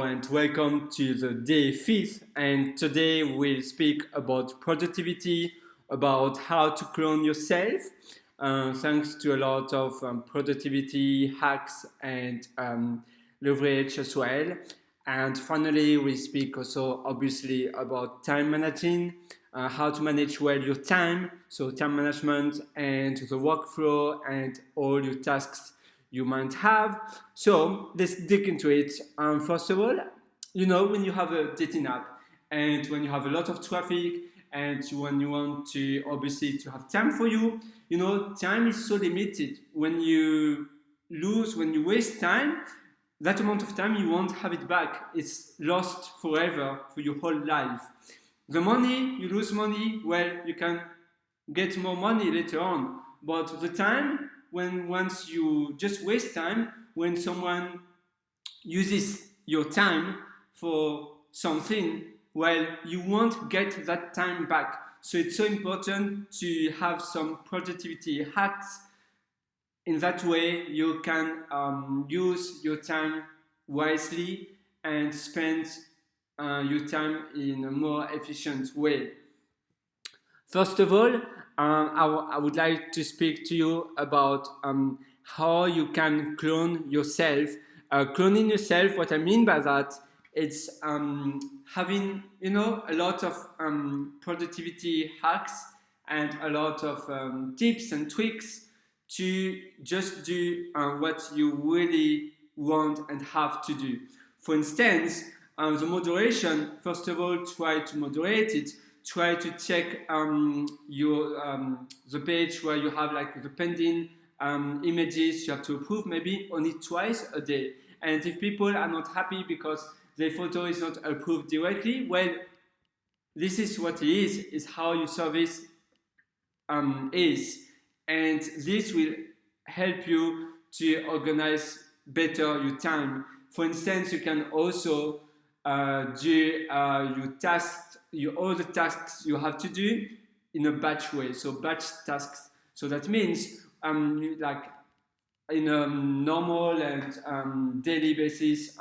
And welcome to the day 5th. And today we'll speak about productivity, about how to clone yourself, thanks to a lot of productivity hacks and leverage as well. And finally, we speak also obviously about time managing, how to manage well your time, so time management and the workflow and all your tasks you might have. So let's dig into it. First of all, when you have a dating app and when you have a lot of traffic and when you want to obviously to have time for you, time is so limited. When you waste time, that amount of time you won't have it back. It's lost forever for your whole life. The money, you lose money, well, you can get more money later on. But the time, once you just waste time, when someone uses your time for something, well, you won't get that time back. So it's so important to have some productivity hacks. In that way, you can use your time wisely and spend your time in a more efficient way. First of all, I would like to speak to you about how you can clone yourself. Cloning yourself, what I mean by that, it's having a lot of productivity hacks and a lot of tips and tricks to just do what you really want and have to do. For instance, the moderation, first of all, try to moderate it. Try to check the page where you have like the pending images you have to approve maybe only twice a day. And if people are not happy because their photo is not approved directly, well, this is what it is how your service is. And this will help you to organize better your time. For instance, you can also do your tasks, all the tasks you have to do in a batch way. So batch tasks. So that means like in a normal and daily basis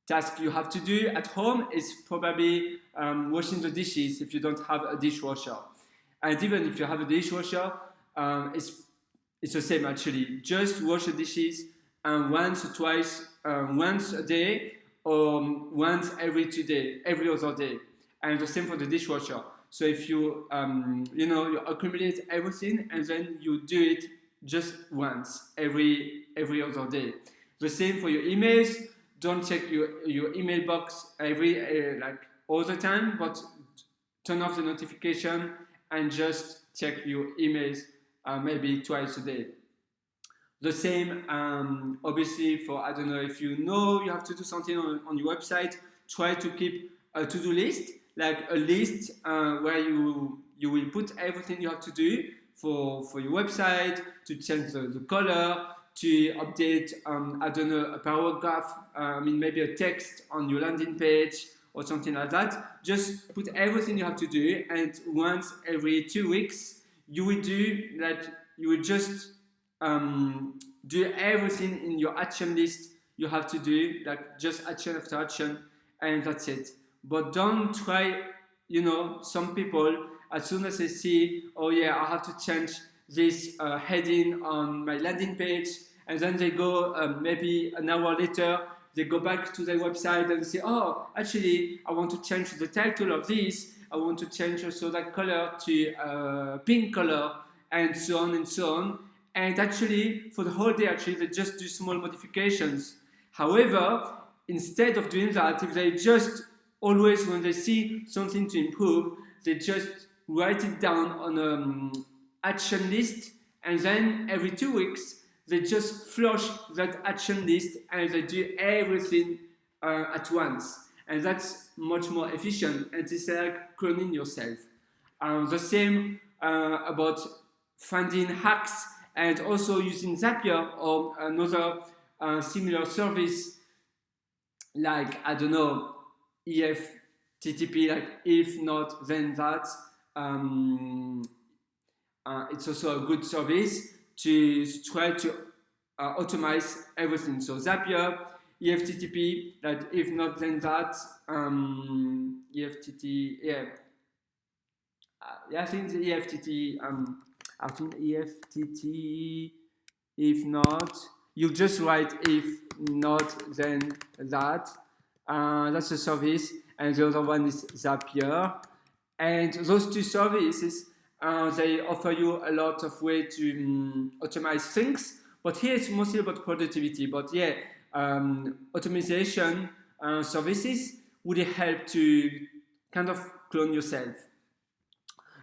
task you have to do at home is probably washing the dishes if you don't have a dishwasher. And even if you have a dishwasher, it's the same actually. Just wash the dishes once or twice, once a day or once every other day. And the same for the dishwasher. So if you you accumulate everything and then you do it just once every other day. The same for your emails. Don't check your email box like all the time, but turn off the notification and just check your emails maybe twice a day. The same, obviously, for, I don't know, if you have to do something on your website, try to keep a to-do list, like a list where you will put everything you have to do for your website, to change the color, to update, I don't know, a paragraph, maybe a text on your landing page or something like that. Just put everything you have to do, and once every 2 weeks, you will just do everything in your action list you have to do, like just action after action, and that's it. But don't try, some people, as soon as they see, oh yeah, I have to change this heading on my landing page, and then they go maybe an hour later, they go back to their website and say, oh, actually, I want to change the title of this, I want to change also that color to pink color, and so on and so on. And actually, for the whole day, actually, they just do small modifications. However, instead of doing that, if they just always, when they see something to improve, they just write it down on an action list, and then every 2 weeks, they just flush that action list and they do everything at once. And that's much more efficient, and it's like cloning yourself. The same about finding hacks and also using Zapier or another similar service like, I don't know, EFTTP, like if not then that. It's also a good service to try to automate everything. So Zapier EFTTP, that if not then that, EFTT, yeah, I think the EFTT, I think EFTT, if not, you just write if not then that. That's a service, and the other one is Zapier. And those two services, they offer you a lot of way to automate things. But here it's mostly about productivity. But yeah, automation services would help to kind of clone yourself.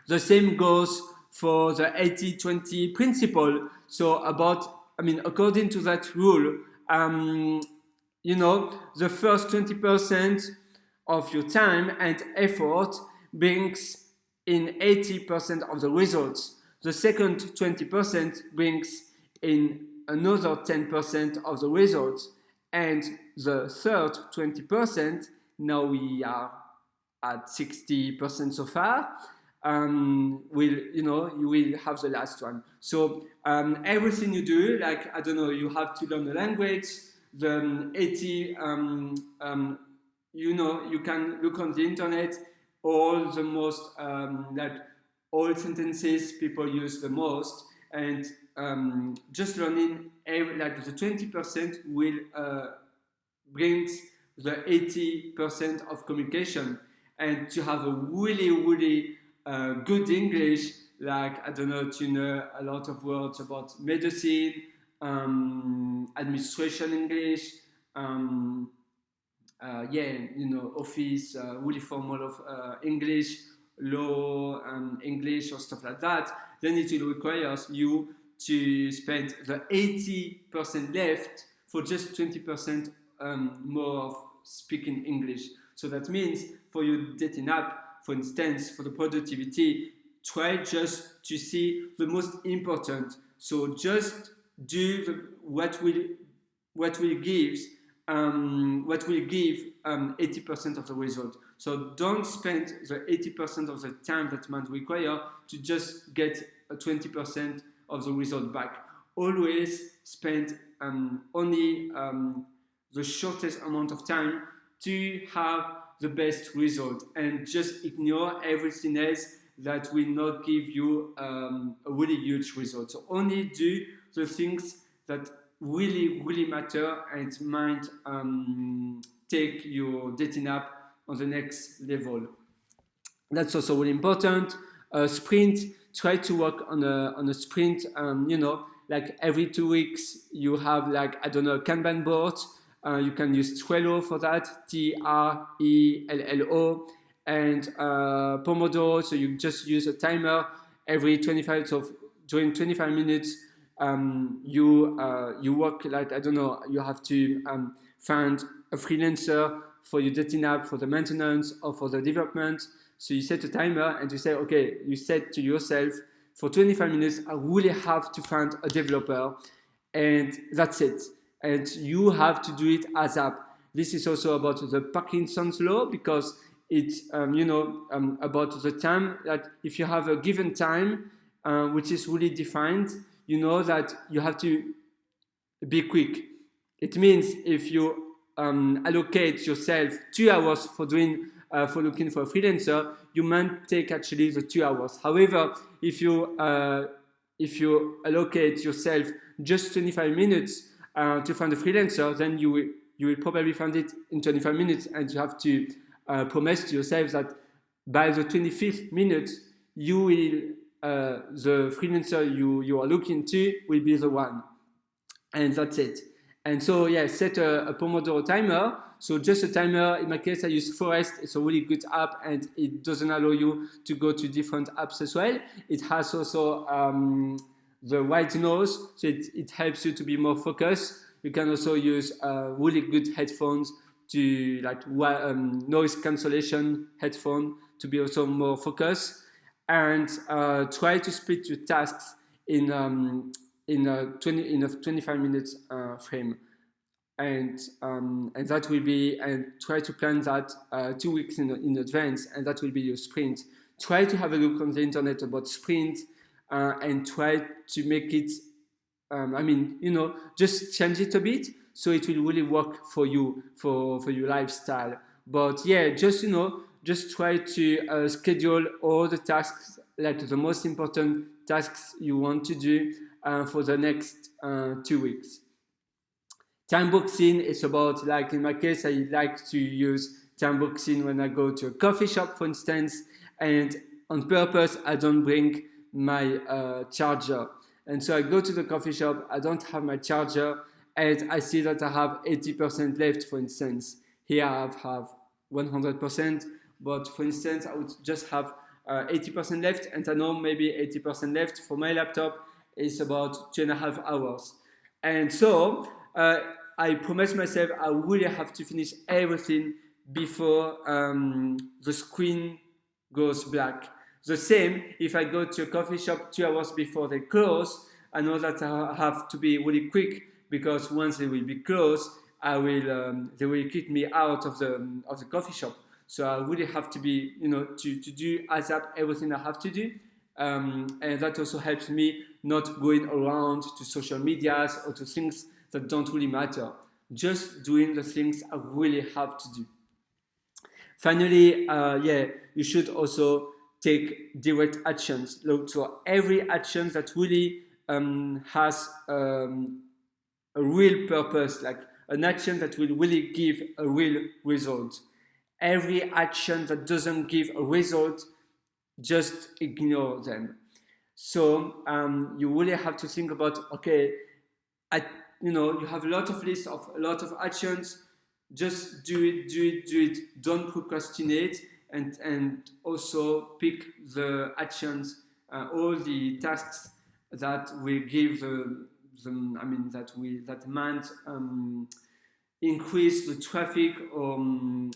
The same goes for the 80-20 principle. So according to that rule, the first 20% of your time and effort brings in 80% of the results. The second 20% brings in another 10% of the results. And the third 20%, now we are at 60% so far, you will have the last one. So everything you do, like, I don't know, you have to learn a language, the 80, you can look on the internet, all the most, all sentences people use the most, and just learning, the 20% will brings the 80% of communication. And to have a really, really good English, like, I don't know, to know a lot of words about medicine, administration English, office, really formal of English, law, English, or stuff like that, then it will require you to spend the 80% left for just 20% more of speaking English. So that means for your dating app, for instance, for the productivity, try just to see the most important. So just do what will give 80% of the result. So don't spend the 80% of the time that might require to just get a 20% of the result back. Always spend only the shortest amount of time to have the best result, and just ignore everything else that will not give you a really huge result. So only do the things that really, really matter and might take your dating app on the next level. That's also really important. Sprint, try to work on a sprint, like every 2 weeks you have, like, I don't know, a Kanban board. You can use Trello for that, Trello, and Pomodoro. So you just use a timer every 25. So during 25 minutes, you work, like, I don't know, you have to find a freelancer for your dating app, for the maintenance or for the development. So you set a timer and you say, okay, you said to yourself, for 25 minutes, I really have to find a developer, and that's it. And you have to do it ASAP. This is also about the Parkinson's law, because it's about the time that if you have a given time which is really defined, you know that you have to be quick. It means if you allocate yourself 2 hours for looking for a freelancer, you might take actually the 2 hours. However, if you allocate yourself just 25 minutes to find a freelancer, then you will probably find it in 25 minutes, and you have to promise to yourself that by the 25th minute, the freelancer you are looking to will be the one, and that's it. And so, yeah, set a Pomodoro timer. So just a timer. In my case, I use Forest. It's a really good app, and it doesn't allow you to go to different apps as well. It has also the white noise, so it helps you to be more focused. You can also use really good headphones to, like, noise cancellation headphone to be also more focused. And try to split your tasks in a 25 minutes frame, and that will be, and try to plan that 2 weeks in advance, and that will be your sprint. Try to have a look on the internet about sprint, and try to make it, just change it a bit. so it will really work for you, for your lifestyle. But yeah, just try to schedule all the tasks, like the most important tasks you want to do for the next 2 weeks. Time boxing is about, like in my case, I like to use time boxing when I go to a coffee shop, for instance, and on purpose I don't bring my charger. And so I go to the coffee shop, I don't have my charger, and I see that I have 80% left, for instance. Here I have 100%, but for instance, I would just have 80% left, and I know maybe 80% left for my laptop is about 2.5 hours. And so I promised myself I really have to finish everything before the screen goes black. The same, if I go to a coffee shop 2 hours before they close, I know that I have to be really quick, because once they will be closed, they will kick me out of the coffee shop. So I really have to be, to do ASAP everything I have to do. And that also helps me not going around to social medias or to things that don't really matter. Just doing the things I really have to do. Finally, you should also take direct actions. Look for every action that really has a real purpose, like an action that will really give a real result. Every action that doesn't give a result, just ignore them. So you really have to think about, okay, you have a lot of lists of a lot of actions. Just do it. Don't procrastinate, and also pick the actions, all the tasks that will give that might increase the traffic or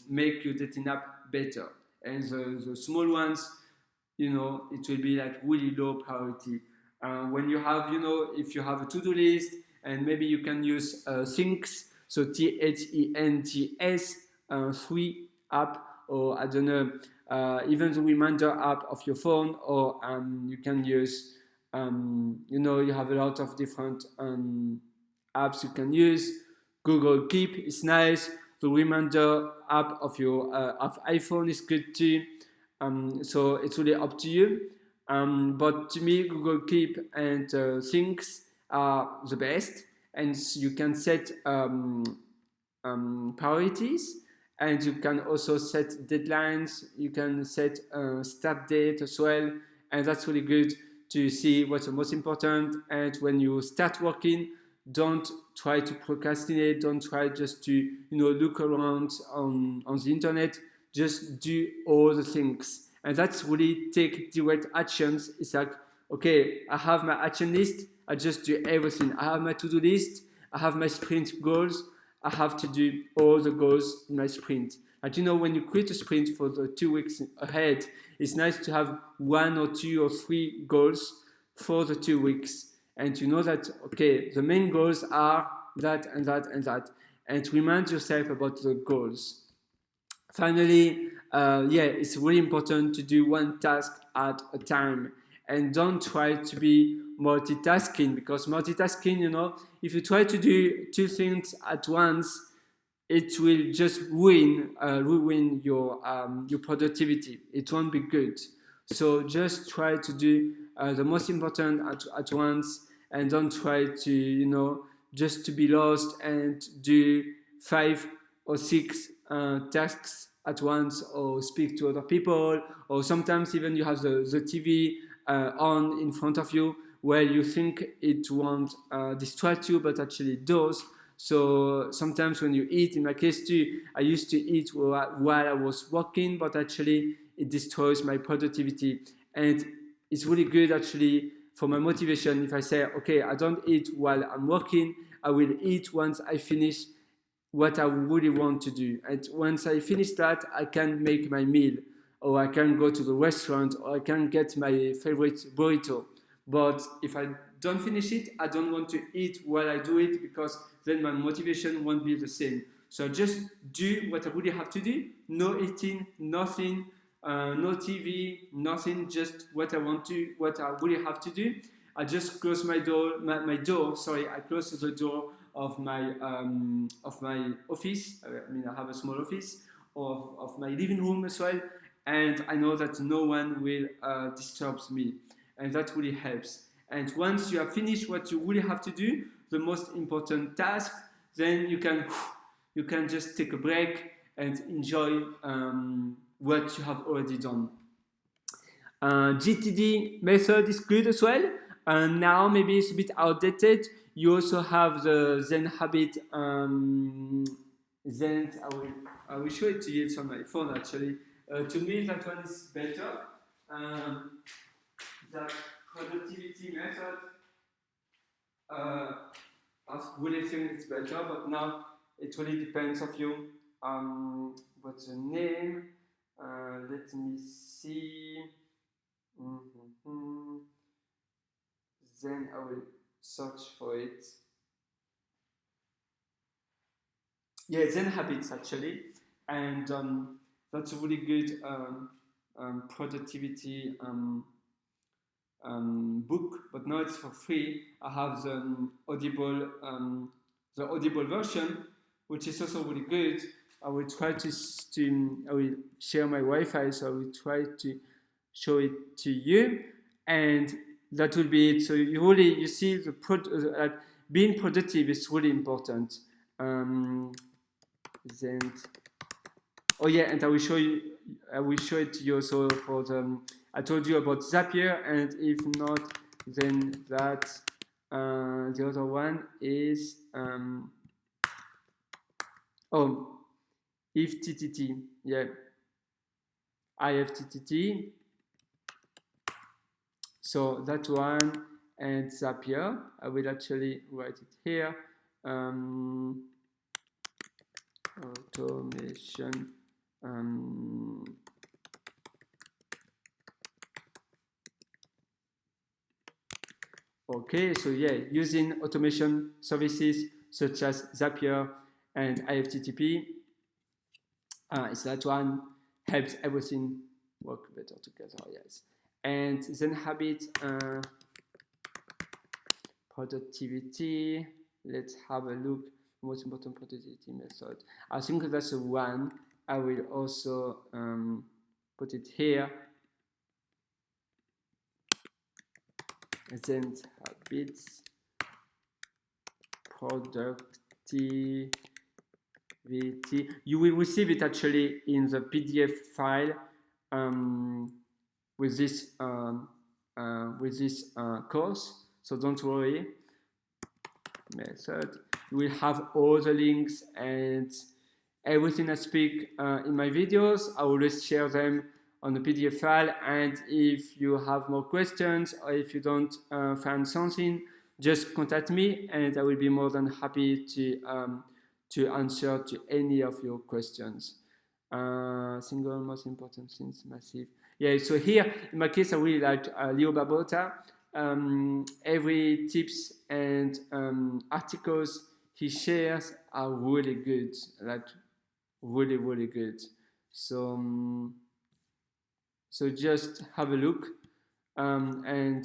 make your dating app better. And the small ones, it will be like really low priority. When you have, if you have a to-do list, and maybe you can use Things, so THENGS 3 app, or I don't know, even the reminder app of your phone, or you can use, you have a lot of different apps you can use. Google Keep is nice. The reminder app of your of iPhone is good too. So it's really up to you. But to me, Google Keep and Things are the best, and you can set priorities, and you can also set deadlines. You can set start date as well, and that's really good to see what's the most important. And when you start working, don't try to procrastinate. Don't try just to look around on the internet. Just do all the things, and that's really take direct actions. It's like, okay, I have my action list, I just do everything. I have my to-do list, I have my sprint goals, I have to do all the goals in my sprint. And when you create a sprint for the 2 weeks ahead, it's nice to have 1 or 2 or 3 goals for the 2 weeks. And you know that, okay, the main goals are that and that and that. And remind yourself about the goals. Finally, it's really important to do one task at a time, and don't try to be multitasking, because multitasking, if you try to do 2 things at once, it will just ruin your productivity. It won't be good. So just try to do the most important at once, and don't try to just to be lost and do 5 or 6 tasks at once, or speak to other people, or sometimes even you have the TV on in front of you, where you think it won't distract you, but actually it does. So sometimes when you eat, in my case too, I used to eat while I was working, but actually it destroys my productivity. And it's really good actually for my motivation if I say, okay, I don't eat while I'm working, I will eat once I finish what I really want to do. And once I finish that, I can make my meal, or I can go to the restaurant, or I can get my favorite burrito. But if I don't finish it, I don't want to eat while I do it, because then my motivation won't be the same. So just do what I really have to do. No eating, nothing, no TV, nothing, just what I really have to do. I just close my door, I close the door of my office. I mean, I have a small office, of my living room as well, and I know that no one will disturb me, and that really helps. And once you have finished what you really have to do, the most important task, then you can just take a break and enjoy what you have already done. GTD method is good as well. Now maybe it's a bit outdated. You also have the Zen habit. Zen, I will show it to you. It's on my phone actually. To me, that one is better. That productivity method. I really think it's better, but now it really depends of you. What's the name? Let me see. Then I will search for it. Yeah, Zen Habits actually, and that's a really good productivity book. But now it's for free. I have the Audible version, which is also really good. I will try I will share my Wi-Fi, so I will try to show it to you, and that will be it. So you see being productive is really important. Then, oh yeah, and I will show it to you also for the. I told you about Zapier, and if not, then that the other one is IFTTT. Yeah, IFTTT. So that one and Zapier. I will actually write it here. Automation. Okay, so yeah, using automation services such as Zapier and IFTTT, is that one helps everything work better together. Yes, and Zen habit productivity. Let's have a look. Most important productivity method. I think that's the one. I will also put it here. Zen habits productivity. You will receive it actually in the PDF file with this course. So don't worry. Method. You will have all the links and everything I speak in my videos. I always share them on the PDF file, and if you have more questions or if you don't find something, just contact me and I will be more than happy to answer to any of your questions. Single most important things, massive. Yeah, so here in my case I really like Leo Babauta. Every tips and articles he shares are really good, like really, really good. So just have a look, and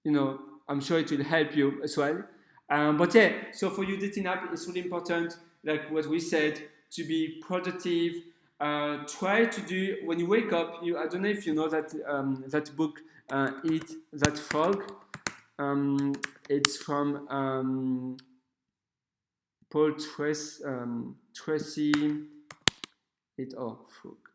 I'm sure it will help you as well. But yeah, so for you dating app, it's really important, like what we said, to be productive. Try to do when you wake up. I don't know if you know that book, Eat That Frog. It's from Paul Tracy. Frog.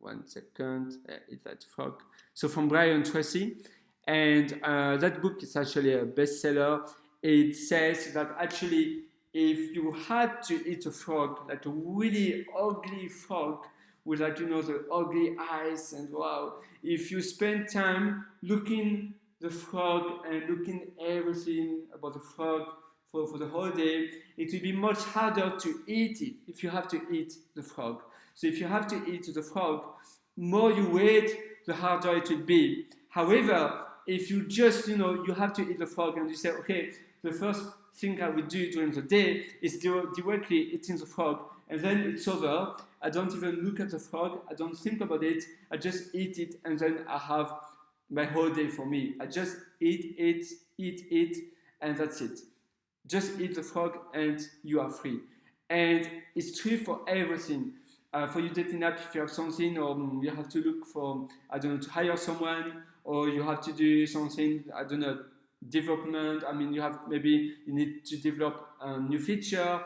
1 second. Eat That Frog. So from Brian Tracy, and that book is actually a bestseller. It says that actually, if you had to eat a frog, like a really ugly frog with the ugly eyes, and wow, if you spend time looking the frog and looking everything about the frog for the whole day, it will be much harder to eat it if you have to eat the frog. So if you have to eat the frog, more you wait, the harder it will be. However, if you just, you have to eat the frog and you say, okay, the first thing I will do during the day is directly eating the frog, and then it's over. I don't even look at the frog. I don't think about it. I just eat it, and then I have my whole day for me. I just eat it, and that's it. Just eat the frog and you are free. And it's true for everything. For your dating app, if you have something, or you have to look for, I don't know, to hire someone, or you have to do something, I don't know, development. I mean, you have maybe you need to develop a new feature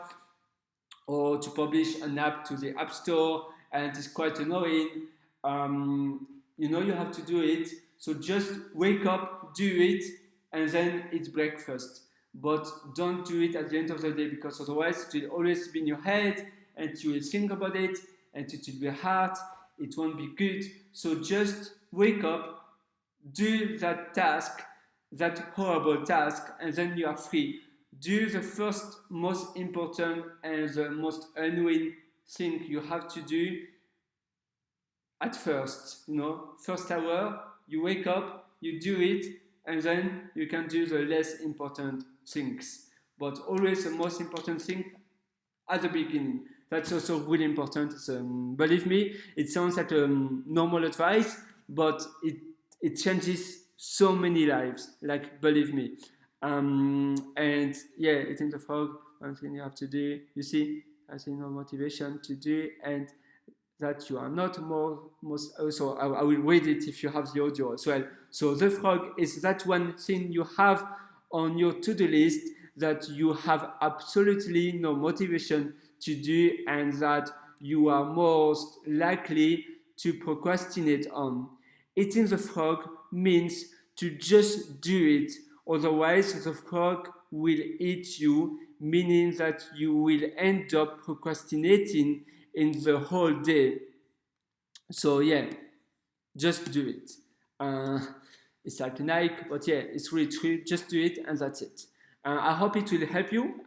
or to publish an app to the App Store, and it's quite annoying. You have to do it. So just wake up, do it, and then it's breakfast. But don't do it at the end of the day, because otherwise it will always be in your head and you will think about it and it will be hard. It won't be good. So just wake up, do that task, that horrible task, and then you are free. Do the first most important and the most annoying thing you have to do at first. First hour, you wake up, you do it, and then you can do the less important things. But always the most important thing at the beginning. That's also really important. Believe me, it sounds like normal advice, but it changes so many lives. Like, believe me. And yeah, eating the frog, one thing you have to do. You see, I see no motivation to do, and that you are not most. Also, I will read it if you have the audio as well. So the frog is that one thing you have on your to-do list that you have absolutely no motivation to do, and that you are most likely to procrastinate on. Eating the frog means to just do it, otherwise the frog will eat you, meaning that you will end up procrastinating in the whole day. So yeah, just do it. It's like Nike, but yeah, it's really true. Just do it, and that's it. I hope it will help you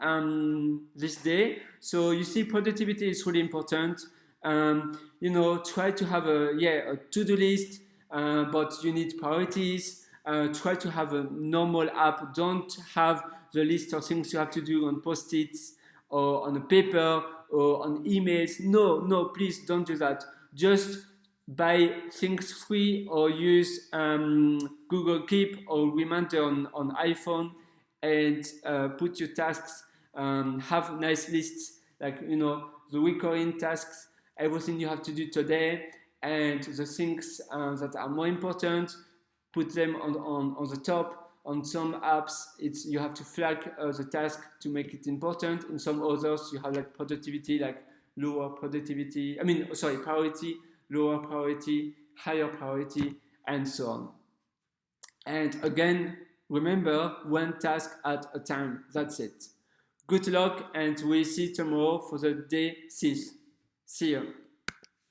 this day. So you see, productivity is really important. Try to have a to-do list, but you need priorities. Try to have a normal app. Don't have the list of things you have to do on post-its or on a paper or on emails. No, please don't do that. Just buy things free or use Google Keep or Reminder on iPhone, and put your tasks, have nice lists, like the recurring tasks, everything you have to do today, and the things that are more important, put them on the top. On some apps, you have to flag the task to make it important. In some others, you have like productivity, like lower productivity. Priority, lower priority, higher priority, and so on. And again, remember, one task at a time. That's it. Good luck, and we'll see you tomorrow for the day 6. See you.